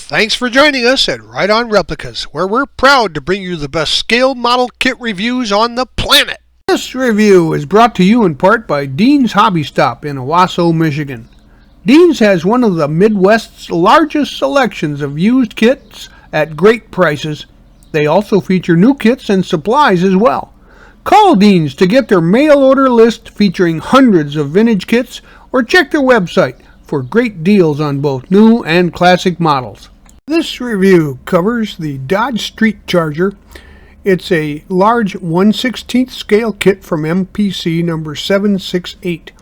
Thanks for joining us at Right On Replicas, where we're proud to bring you the best scale model kit reviews on the planet. This review is brought to you in part by Dean's Hobby Stop in Owasso, Michigan. Dean's has one of the Midwest's largest selections of used kits at great prices. They also feature new kits and supplies as well. Call Dean's to get their mail order list featuring hundreds of vintage kits, or check their website for great deals on both new and classic models. This review covers the Dodge Street Charger. It's a large 1/16 scale kit from MPC number 768.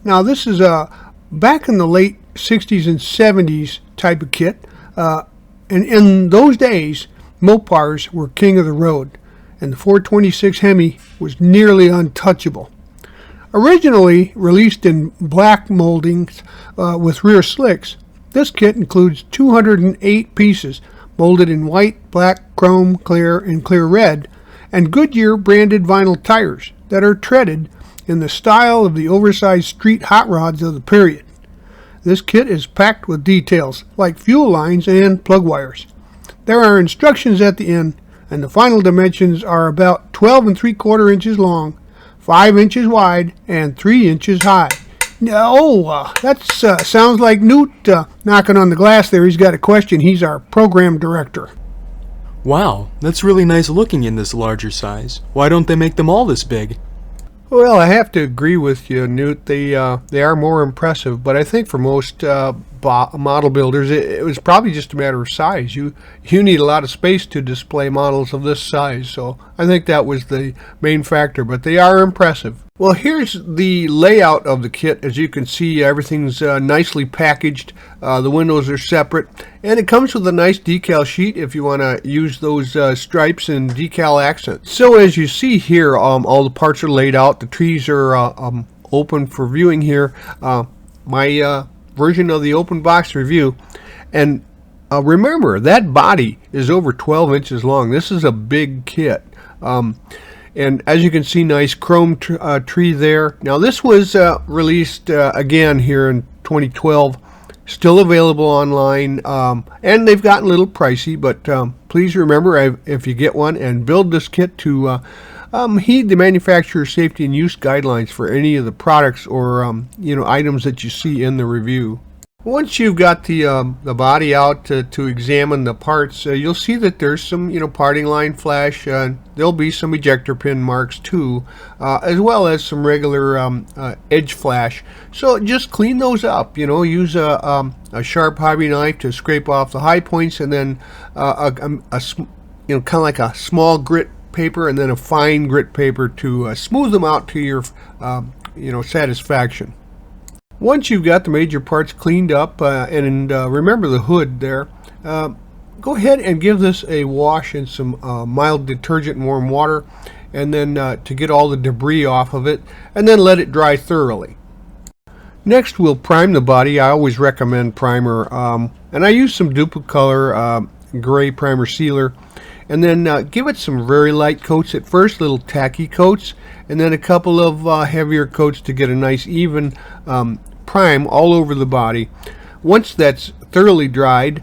Now this is a back in the late 60s and 70s type of kit, and in those days Mopars were king of the road, and the 426 Hemi was nearly untouchable. Originally released in black moldings with rear slicks, this kit includes 208 pieces molded in white, black, chrome, clear, and clear red, and Goodyear branded vinyl tires that are treaded in the style of the oversized street hot rods of the period. This kit is packed with details like fuel lines and plug wires. There are instructions at the end, and the final dimensions are about 12 3/4 inches long, 5 inches wide, and 3 inches high. That sounds like Newt knocking on the glass there. He's got a question. He's our program director. Wow, that's really nice looking in this larger size. Why don't they make them all this big? Well, I have to agree with you, Newt. They are more impressive, but I think for most model builders, it was probably just a matter of size. You need a lot of space to display models of this size, so I think that was the main factor, but they are impressive. Well, here's the layout of the kit. As you can see, everything's nicely packaged. The windows are separate, and it comes with a nice decal sheet if you want to use those stripes and decal accents. So as you see here, all the parts are laid out. The trees are open for viewing here. My version of the open box review. And remember, that body is over 12 inches long. This is a big kit. And as you can see, nice chrome tree there. Now this was released again here in 2012. Still available online, and they've gotten a little pricey, but please remember, if you get one and build this kit, to heed the manufacturer's safety and use guidelines for any of the products or items that you see in the review. Once you've got the body out to examine the parts, you'll see that there's some parting line flash. There'll be some ejector pin marks too, as well as some regular edge flash. So just clean those up. Use a sharp hobby knife to scrape off the high points, and then kind of like a small grit paper, and then a fine grit paper to smooth them out to your satisfaction. Once you've got the major parts cleaned up, and remember the hood there, go ahead and give this a wash in some mild detergent and warm water, and then to get all the debris off of it, and then let it dry thoroughly. Next, we'll prime the body. I always recommend primer, and I use some Duplicolor gray primer sealer, and then give it some very light coats at first, little tacky coats, and then a couple of heavier coats to get a nice even prime all over the body. Once that's thoroughly dried,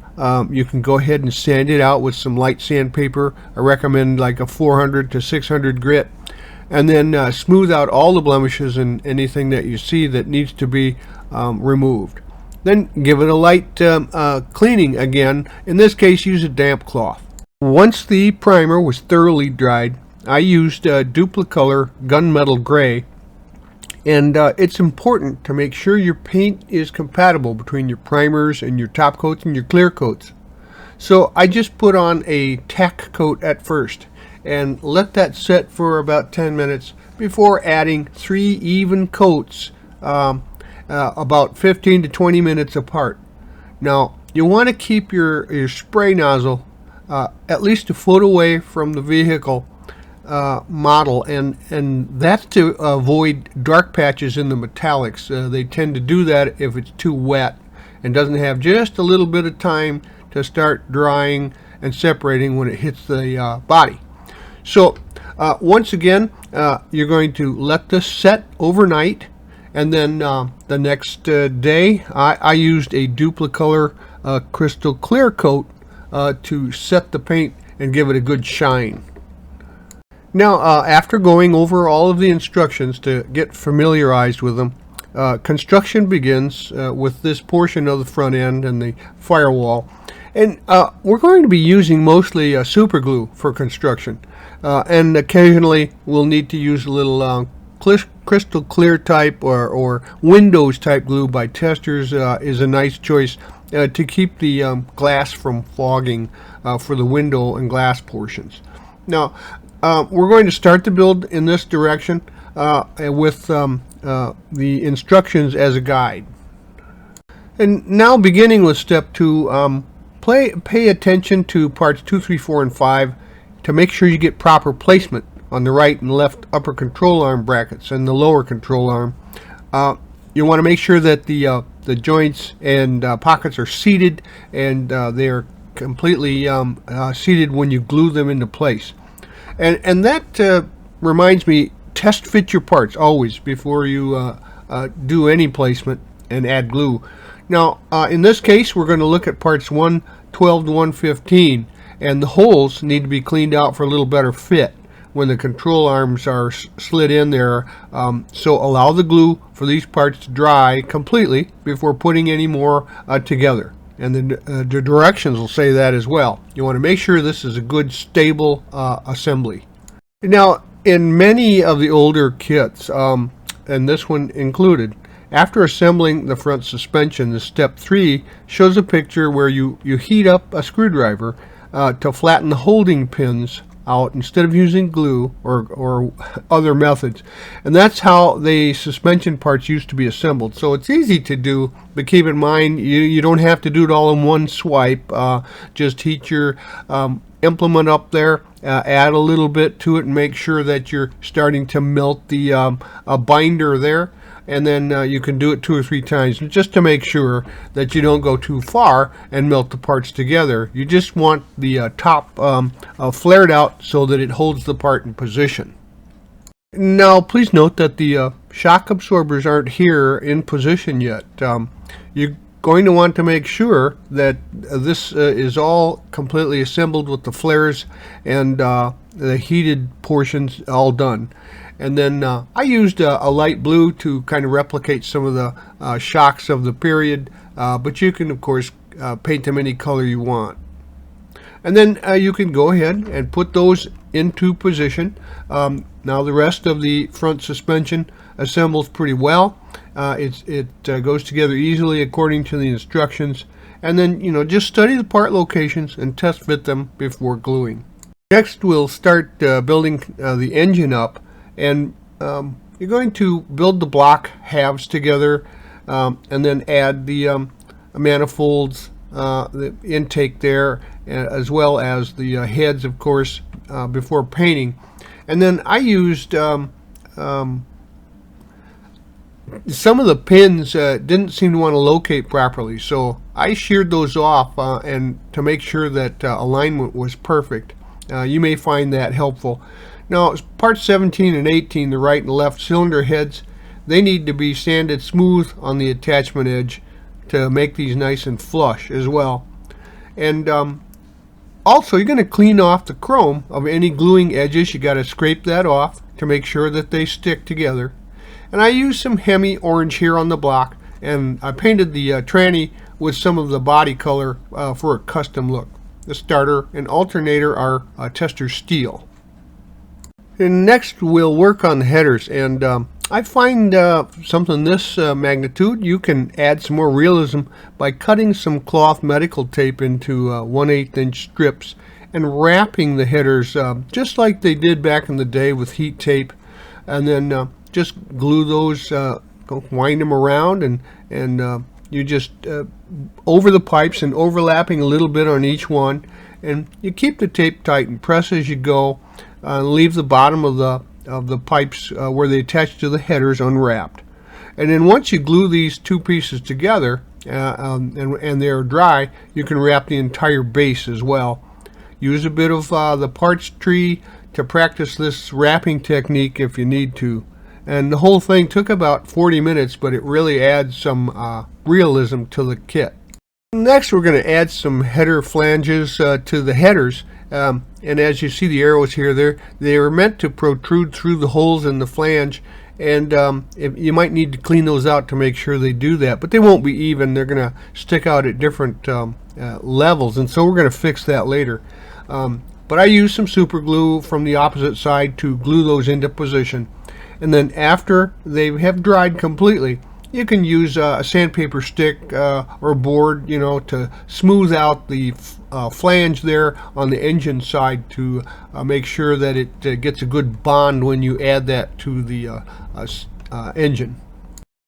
you can go ahead and sand it out with some light sandpaper. I recommend like a 400 to 600 grit, and then smooth out all the blemishes and anything that you see that needs to be removed. Then give it a light cleaning again. In this case, use a damp cloth. Once the primer was thoroughly dried, I used Duplicolor Gunmetal Gray, and it's important to make sure your paint is compatible between your primers and your top coats and your clear coats. So I just put on a tack coat at first and let that set for about 10 minutes before adding 3 even coats about 15 to 20 minutes apart. Now you want to keep your spray nozzle at least a foot away from the vehicle model, and that's to avoid dark patches in the metallics. They tend to do that if it's too wet and doesn't have just a little bit of time to start drying and separating when it hits the body. So once again, you're going to let this set overnight, and then the next day I used a Duplicolor crystal clear coat to set the paint and give it a good shine. Now, after going over all of the instructions to get familiarized with them, construction begins with this portion of the front end and the firewall. And we're going to be using mostly super glue for construction. And occasionally we'll need to use a little crystal clear type or Windows type glue by Testors is a nice choice to keep the glass from fogging for the window and glass portions. Now, we're going to start the build in this direction with the instructions as a guide. And now beginning with step 2, pay attention to parts 2, 3, 4, and 5 to make sure you get proper placement on the right and left upper control arm brackets and the lower control arm. You want to make sure that the joints and pockets are seated and they are completely seated when you glue them into place. And that reminds me, test fit your parts always before you do any placement and add glue. Now, in this case, we're going to look at parts 112 to 115, and the holes need to be cleaned out for a little better fit when the control arms are slid in there. So allow the glue for these parts to dry completely before putting any more together. And the directions will say that as well. You want to make sure this is a good, stable assembly. Now, in many of the older kits, and this one included, after assembling the front suspension, the step 3 shows a picture where you heat up a screwdriver to flatten the holding pins out instead of using glue or other methods. And that's how the suspension parts used to be assembled. So it's easy to do, but keep in mind you don't have to do it all in one swipe. Just heat your implement up there, add a little bit to it, and make sure that you're starting to melt the binder there. And then you can do it 2 or 3 times just to make sure that you don't go too far and melt the parts together. You just want the top flared out so that it holds the part in position. Now, please note that the shock absorbers aren't here in position yet. You're going to want to make sure that this is all completely assembled with the flares and the heated portions all done. And then I used a light blue to kind of replicate some of the shocks of the period, but you can of course paint them any color you want. And then you can go ahead and put those into position. Now the rest of the front suspension assembles pretty well. It goes together easily according to the instructions. And then just study the part locations and test fit them before gluing. Next we'll start building the engine up. And you're going to build the block halves together and then add the manifolds, the intake there, as well as the heads, of course, before painting. And then I used some of the pins didn't seem to want to locate properly, so I sheared those off and to make sure that alignment was perfect. You may find that helpful. Now, parts 17 and 18, the right and left cylinder heads, they need to be sanded smooth on the attachment edge to make these nice and flush as well. And also, you're going to clean off the chrome of any gluing edges. You got to scrape that off to make sure that they stick together. And I used some Hemi orange here on the block, and I painted the tranny with some of the body color for a custom look. The starter and alternator are Testors steel. And next we'll work on the headers, and I find something this magnitude you can add some more realism by cutting some cloth medical tape into 1/8 inch strips and wrapping the headers just like they did back in the day with heat tape, and then just glue those, wind them around, and you just over the pipes and overlapping a little bit on each one, and you keep the tape tight and press as you go. Leave the bottom of the pipes where they attach to the headers unwrapped. And then once you glue these two pieces together and they're dry, you can wrap the entire base as well. Use a bit of the parts tree to practice this wrapping technique if you need to. And the whole thing took about 40 minutes, but it really adds some realism to the kit. Next, we're going to add some header flanges to the headers. And as you see the arrows here, they are meant to protrude through the holes in the flange. And you might need to clean those out to make sure they do that. But they won't be even. They're going to stick out at different levels. And so we're going to fix that later. But I use some super glue from the opposite side to glue those into position. And then after they have dried completely, you can use a sandpaper stick or board, to smooth out the flange there on the engine side to make sure that it gets a good bond when you add that to the engine.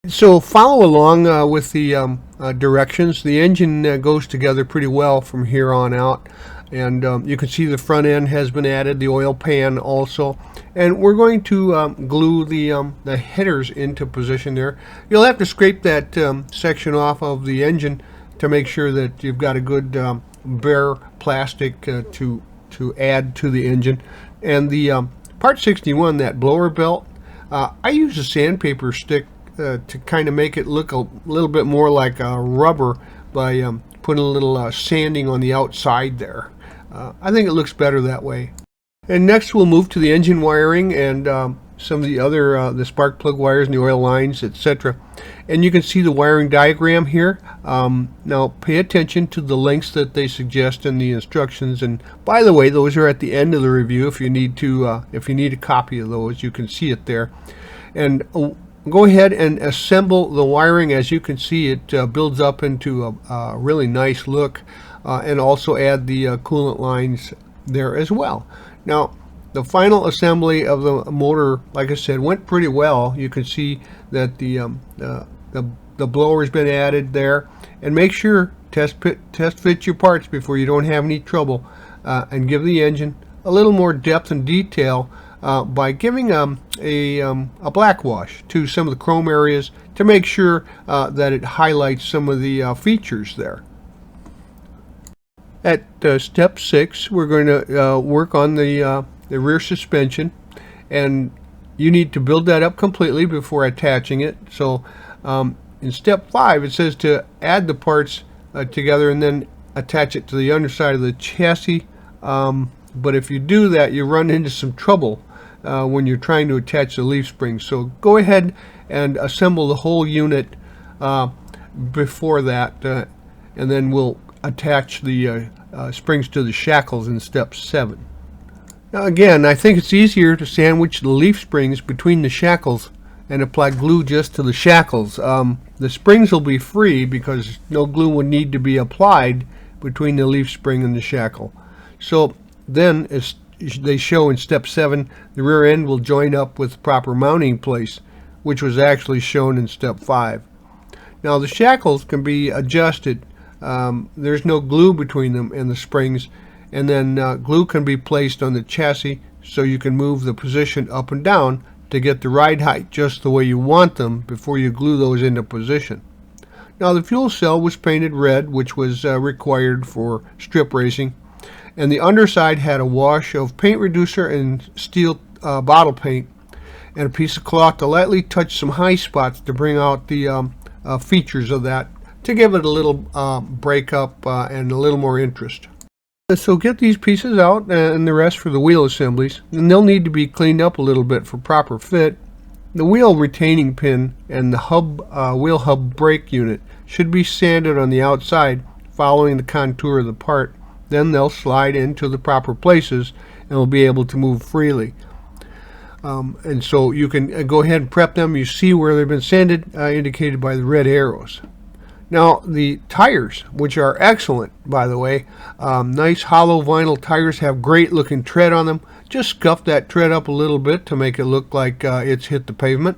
So follow along with the directions. The engine goes together pretty well from here on out. And you can see the front end has been added, the oil pan also. And we're going to glue the headers into position there. You'll have to scrape that section off of the engine to make sure that you've got a good bare plastic to add to the engine. And the part 61, that blower belt, I use a sandpaper stick to kind of make it look a little bit more like rubber by putting a little sanding on the outside there. I think it looks better that way. And next we'll move to the engine wiring and some of the other the spark plug wires and the oil lines, etc. And you can see the wiring diagram here. Now pay attention to the lengths that they suggest in the instructions. And by the way, those are at the end of the review. If you need a copy of those, you can see it there. And go ahead and assemble the wiring. As you can see, it builds up into a really nice look. And also add the coolant lines there as well. Now, the final assembly of the motor, like I said, went pretty well. You can see that the blower has been added there. And make sure test fit your parts before you don't have any trouble, and give the engine a little more depth and detail by giving a black wash to some of the chrome areas to make sure that it highlights some of the features there. At step 6, we're going to work on the rear suspension, and you need to build that up completely before attaching it. So in step 5, it says to add the parts together and then attach it to the underside of the chassis. But if you do that, you run into some trouble when you're trying to attach the leaf springs. So go ahead and assemble the whole unit before that, and then we'll attach the springs to the shackles in step 7. Now again, I think it's easier to sandwich the leaf springs between the shackles and apply glue just to the shackles. The springs will be free because no glue would need to be applied between the leaf spring and the shackle. So then, as they show in step 7, the rear end will join up with proper mounting place, which was actually shown in step 5. Now the shackles can be adjusted. There's no glue between them and the springs, and then glue can be placed on the chassis so you can move the position up and down to get the ride height just the way you want them before you glue those into position. Now the fuel cell was painted red, which was required for strip racing, and the underside had a wash of paint reducer and steel bottle paint and a piece of cloth to lightly touch some high spots to bring out the features of that, to give it a little breakup and a little more interest. So get these pieces out and the rest for the wheel assemblies, and they'll need to be cleaned up a little bit for proper fit. The wheel retaining pin and the wheel hub brake unit should be sanded on the outside following the contour of the part. Then they'll slide into the proper places and will be able to move freely. And so you can go ahead and prep them. You see where they've been sanded, indicated by the red arrows. Now the tires, which are excellent by the way, nice hollow vinyl tires, have great looking tread on them. Just scuff that tread up a little bit to make it look like it's hit the pavement.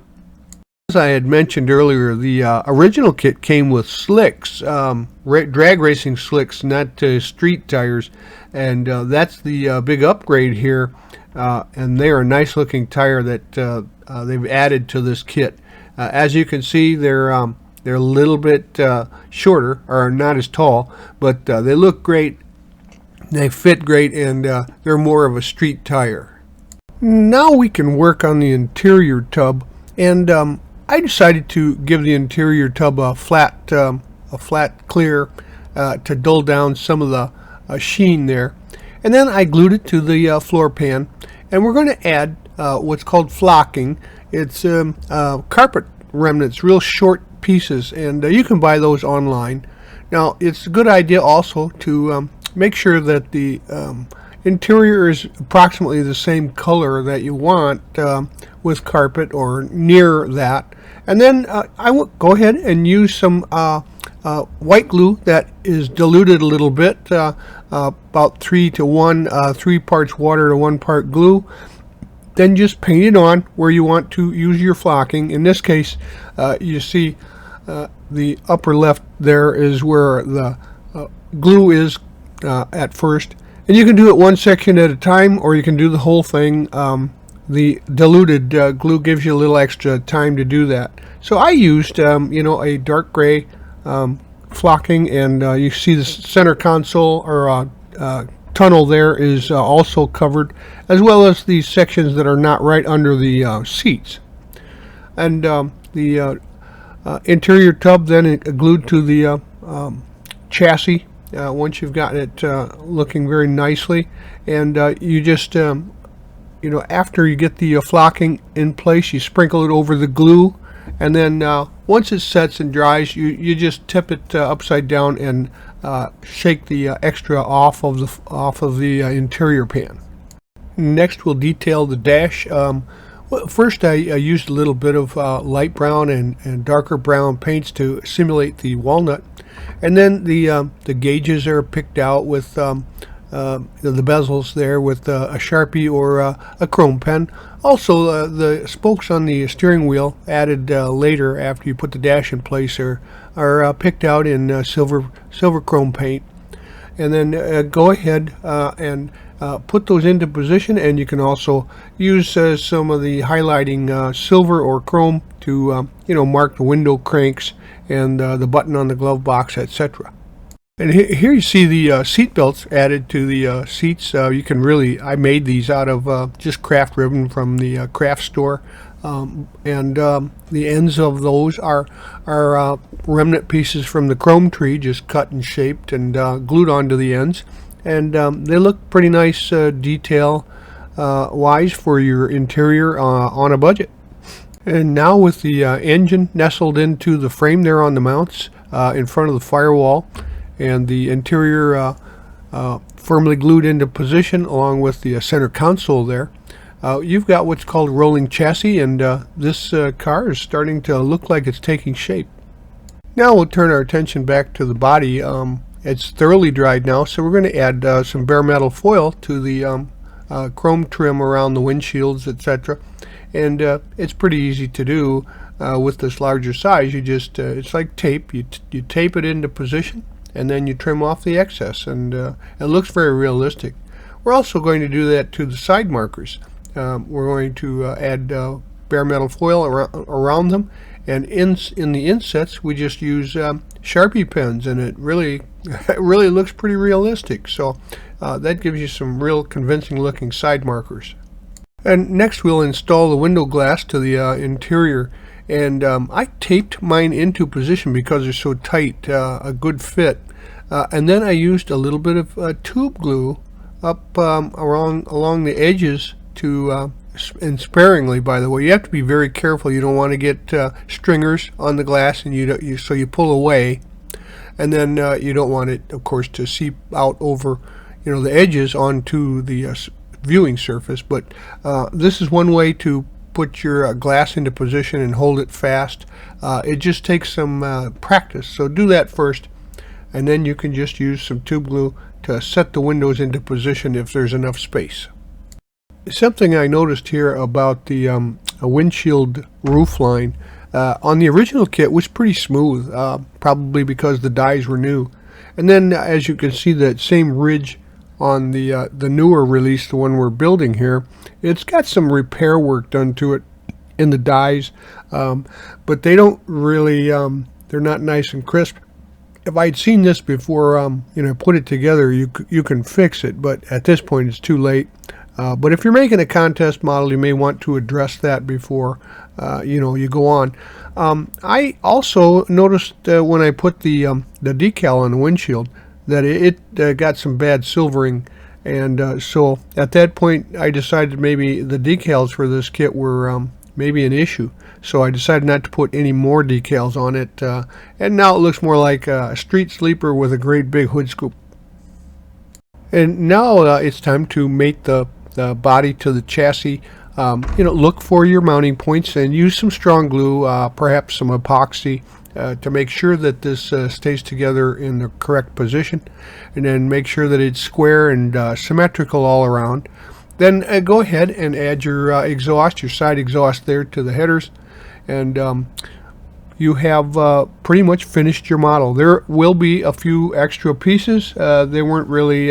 As I had mentioned earlier, the original kit came with slicks, drag racing slicks, not street tires, and that's the big upgrade here, and they are a nice looking tire that they've added to this kit. As you can see, they're a little bit shorter, or not as tall, but they look great, they fit great, and they're more of a street tire. Now we can work on the interior tub, and I decided to give the interior tub a flat clear to dull down some of the sheen there. And then I glued it to the floor pan, and we're going to add what's called flocking. It's carpet remnants, real short pieces, and you can buy those online. Now, it's a good idea also to make sure that the interior is approximately the same color that you want with carpet or near that. And then I will go ahead and use some white glue that is diluted a little bit, about 3 to 1, 3 parts water to 1 part glue. Then just paint it on where you want to use your flocking. In this case, you see the upper left there is where the glue is at first. And you can do it one section at a time, or you can do the whole thing. The diluted glue gives you a little extra time to do that. So I used, a dark gray flocking, and you see the center console or tunnel there is also covered, as well as these sections that are not right under the seats. And the interior tub then glued to the chassis once you've gotten it looking very nicely. And you just, after you get the flocking in place, you sprinkle it over the glue. And then once it sets and dries, you just tip it upside down and shake the extra off of the interior pan. Next, we'll detail the dash. First, I used a little bit of light brown and darker brown paints to simulate the walnut, and then the gauges are picked out with the bezels there with a Sharpie or a chrome pen. Also, the spokes on the steering wheel, added later after you put the dash in place, are picked out in silver chrome paint. And then go ahead and put those into position, and you can also use some of the highlighting silver or chrome to mark the window cranks and the button on the glove box, etc. And here you see the seat belts added to the seats. You can I made these out of just craft ribbon from the craft store, and the ends of those are remnant pieces from the chrome tree, just cut and shaped and glued onto the ends. And they look pretty nice detail wise for your interior on a budget. And now with the engine nestled into the frame there on the mounts in front of the firewall, and the interior firmly glued into position along with the center console there, you've got what's called rolling chassis, and this car is starting to look like it's taking shape. Now we'll turn our attention back to the body. It's thoroughly dried now, so we're going to add some bare metal foil to the chrome trim around the windshields, etc. And it's pretty easy to do with this larger size. You just it's like tape. You tape it into position, and then you trim off the excess, and it looks very realistic. We're also going to do that to the side markers. We're going to add bare metal foil around them, and in the insets we just use Sharpie pens, and it really looks pretty realistic. So that gives you some real convincing looking side markers. And next we'll install the window glass to the interior, and I taped mine into position because they're so tight, a good fit. And then I used a little bit of tube glue up along the edges to, and sparingly, by the way. You have to be very careful. You don't want to get stringers on the glass, and so you pull away. And then you don't want it, of course, to seep out over, the edges onto the viewing surface. But this is one way to put your glass into position and hold it fast. It just takes some practice. So do that first, and then you can just use some tube glue to set the windows into position if there's enough space. Something I noticed here about the windshield roof line on the original kit was pretty smooth, probably because the dies were new. And then as you can see, that same ridge on the newer release, the one we're building here, it's got some repair work done to it in the dies, but they don't really, they're not nice and crisp. If I'd seen this before, put it together, you can fix it, but at this point it's too late. But if you're making a contest model, you may want to address that before you go on. I also noticed when I put the decal on the windshield that it got some bad silvering, and so at that point I decided maybe the decals for this kit were maybe an issue. So I decided not to put any more decals on it, and now it looks more like a street sleeper with a great big hood scoop. And now it's time to mate the body to the chassis. Look for your mounting points and use some strong glue, perhaps some epoxy, to make sure that this stays together in the correct position, and then make sure that it's square and symmetrical all around. Then go ahead and add your exhaust, your side exhaust there to the headers, and you have pretty much finished your model. There will be a few extra pieces. They weren't really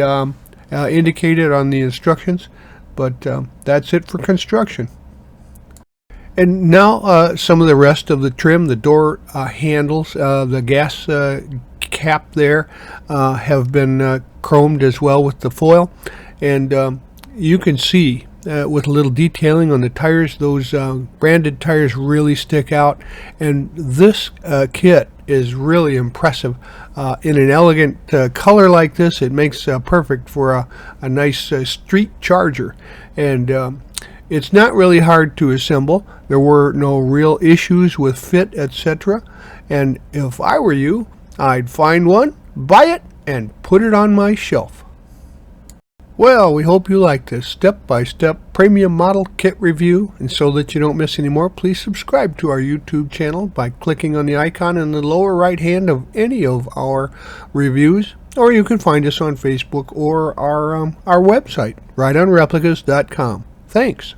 indicated on the instructions, but that's it for construction. And now some of the rest of the trim, the door handles, the gas cap there have been chromed as well with the foil, and you can see with a little detailing on the tires, those branded tires really stick out, and this kit is really impressive. In an elegant color like this, it makes perfect for a nice street charger, and it's not really hard to assemble. There were no real issues with fit, etc. And if I were you, I'd find one, buy it, and put it on my shelf. Well, we hope you like this step-by-step premium model kit review, and so that you don't miss any more, please subscribe to our YouTube channel by clicking on the icon in the lower right hand of any of our reviews, or you can find us on Facebook or our website, rightonreplicas.com. Thanks.